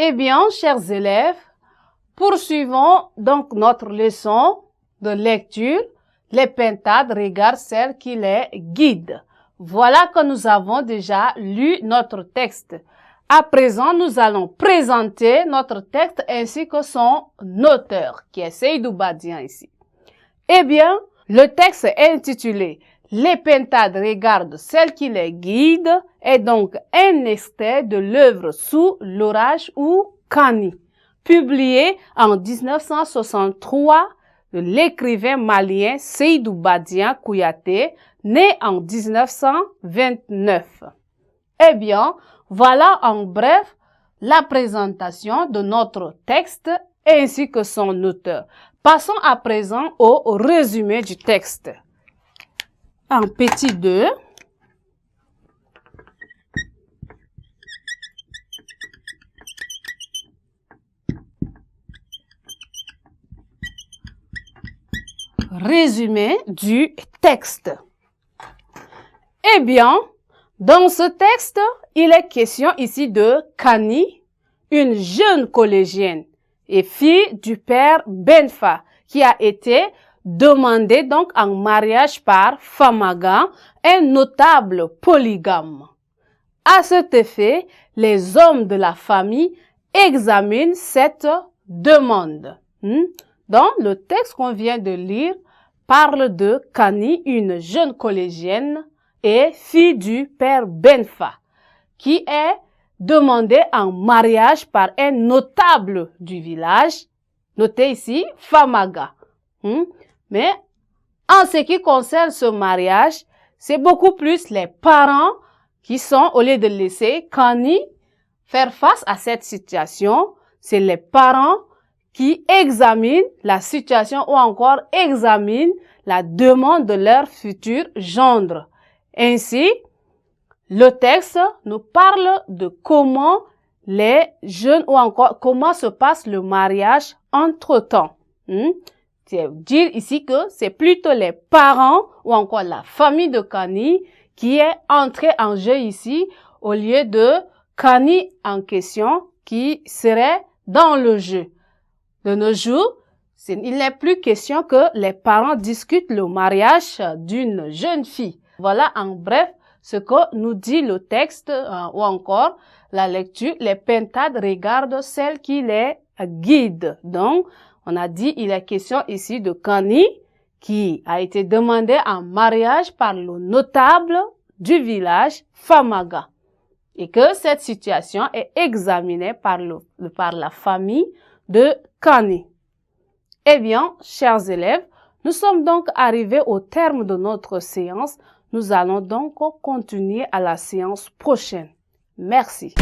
Eh bien, chers élèves, poursuivons donc notre leçon de lecture. Les pintades regardent celle qui les guide. Voilà que nous avons déjà lu notre texte. À présent, nous allons présenter notre texte ainsi que son auteur, qui est Seydou Badian ici. Eh bien, le texte est intitulé « Les pintades regardent celle qui les guide » est donc un extrait de l'œuvre Sous l'orage ou Kani, publié en 1963 de l'écrivain malien Seydou Badian Kouyaté, né en 1929. Eh bien, voilà en bref la présentation de notre texte ainsi que son auteur. Passons à présent au résumé du texte. En petit 2. Résumé du texte. Eh bien, dans ce texte, il est question ici de Kani, une jeune collégienne et fille du père Benfa, qui a été demandée donc en mariage par Famaga, un notable polygame. À cet effet, les hommes de la famille examinent cette demande. Donc, le texte qu'on vient de lire parle de Kani, une jeune collégienne et fille du père Benfa, qui est demandée en mariage par un notable du village, noté ici Famaga. Mais en ce qui concerne ce mariage, c'est beaucoup plus les parents qui sont, au lieu de laisser Kani faire face à cette situation, c'est les parents qui examinent la situation ou encore examinent la demande de leur futur gendre. Ainsi, le texte nous parle de comment les jeunes ou encore comment se passe le mariage entre-temps. C'est dire ici que c'est plutôt les parents ou encore la famille de Kani qui est entrée en jeu ici au lieu de Kani en question qui serait dans le jeu. De nos jours, il n'est plus question que les parents discutent le mariage d'une jeune fille. Voilà en bref ce que nous dit le texte ou encore la lecture. Les pintades regardent celle qui les guide. Donc, on a dit il est question ici de Kani qui a été demandé en mariage par le notable du village Famaga et que cette situation est examinée par la famille de Kani. Eh bien, chers élèves, nous sommes donc arrivés au terme de notre séance. Nous allons donc continuer à la séance prochaine. Merci.